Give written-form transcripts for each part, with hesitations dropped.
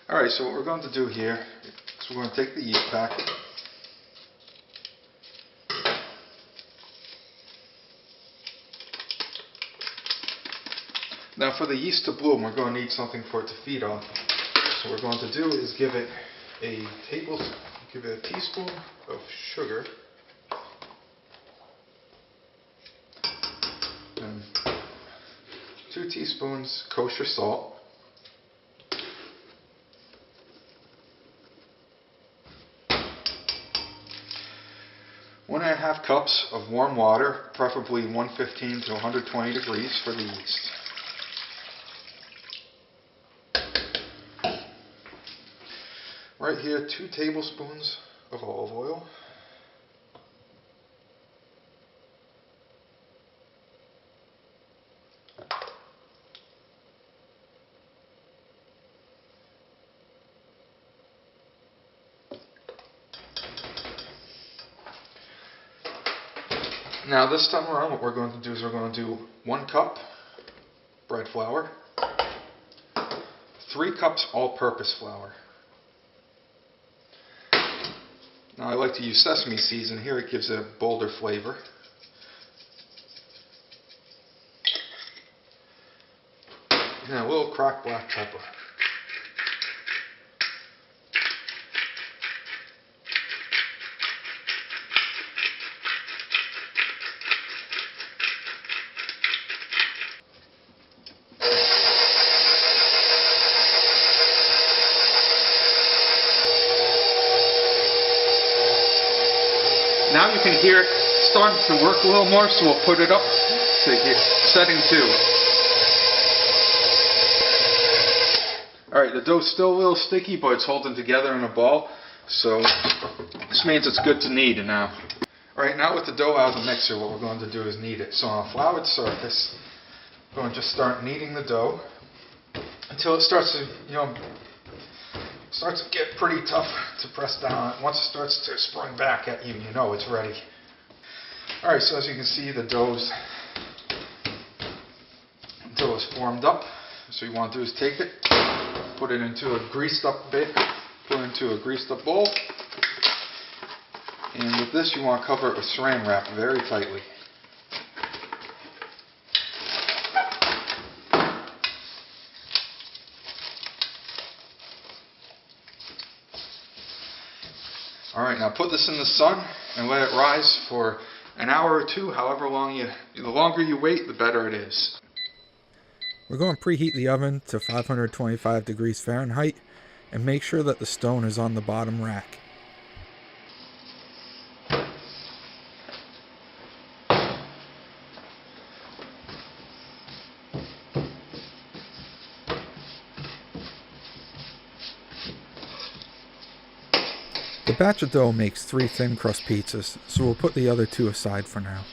Alright, so what we're going to do here is we're going to take the yeast pack. Now for the yeast to bloom, we're going to need something for it to feed on. So what we're going to do is give it a teaspoon of sugar and 2 teaspoons kosher salt, one and a half cups of warm water, preferably 115 to 120 degrees for the yeast. Right here, 2 tablespoons of olive oil. Now this time around what we're going to do is we're going to do 1 cup bread flour, 3 cups all-purpose flour. Now I like to use sesame seeds, and here it gives a bolder flavor. And a little cracked black pepper. Now you can hear it starting to work a little more, so we'll put it up to setting 2. Alright, the dough's still a little sticky, but it's holding together in a ball, so this means it's good to knead now. Alright, now with the dough out of the mixer, what we're going to do is knead it. So on a floured surface, we're going to just start kneading the dough until it starts to, starts to get pretty tough to press down on it. Once it starts to spring back at you, you know it's ready. Alright, so as you can see, the dough is formed up. So what you want to do is take it, put it into a greased up bowl. And with this you want to cover it with saran wrap very tightly. Alright, now put this in the sun and let it rise for an hour or 2, however long the longer you wait, the better it is. We're going to preheat the oven to 525 degrees Fahrenheit and make sure that the stone is on the bottom rack. The batch of dough makes 3 thin crust pizzas, so we'll put the other 2 aside for now.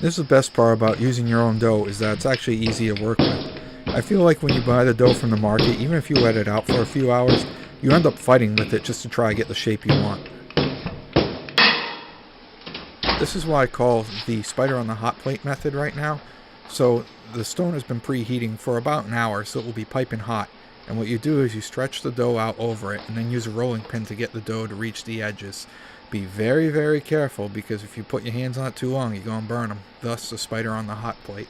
This is the best part about using your own dough, is that it's actually easy to work with. I feel like when you buy the dough from the market, even if you let it out for a few hours, you end up fighting with it just to try to get the shape you want. This is what I call the spider on the hot plate method right now. So the stone has been preheating for about an hour, so it will be piping hot. And what you do is you stretch the dough out over it and then use a rolling pin to get the dough to reach the edges. Be very, very careful, because if you put your hands on it too long, you're going to burn them. Thus the spider on the hot plate.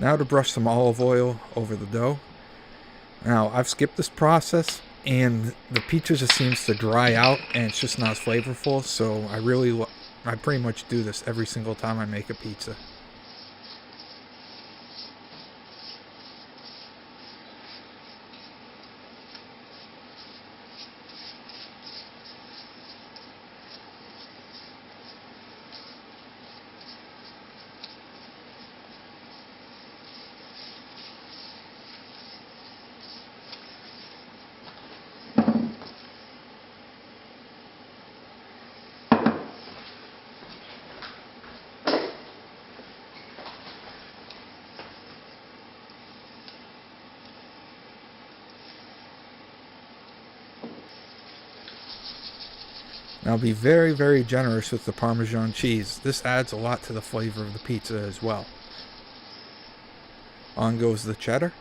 Now to brush some olive oil over the dough. Now I've skipped this process, and the pizza just seems to dry out and it's just not as flavorful, so I pretty much do this every single time I make a pizza. Now be very, very generous with the Parmesan cheese. This adds a lot to the flavor of the pizza as well. On goes the cheddar.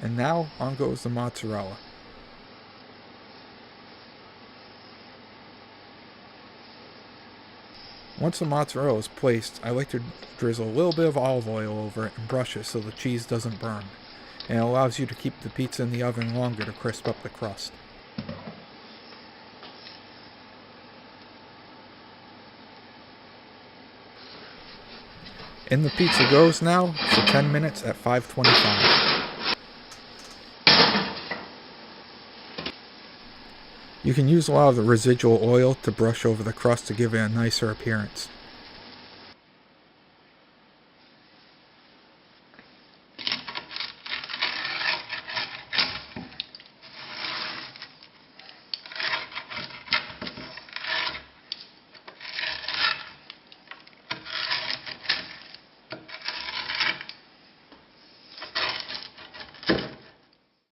And now on goes the mozzarella. Once the mozzarella is placed, I like to drizzle a little bit of olive oil over it and brush it so the cheese doesn't burn. And it allows you to keep the pizza in the oven longer to crisp up the crust. In the pizza goes now for 10 minutes at 525. You can use a lot of the residual oil to brush over the crust to give it a nicer appearance.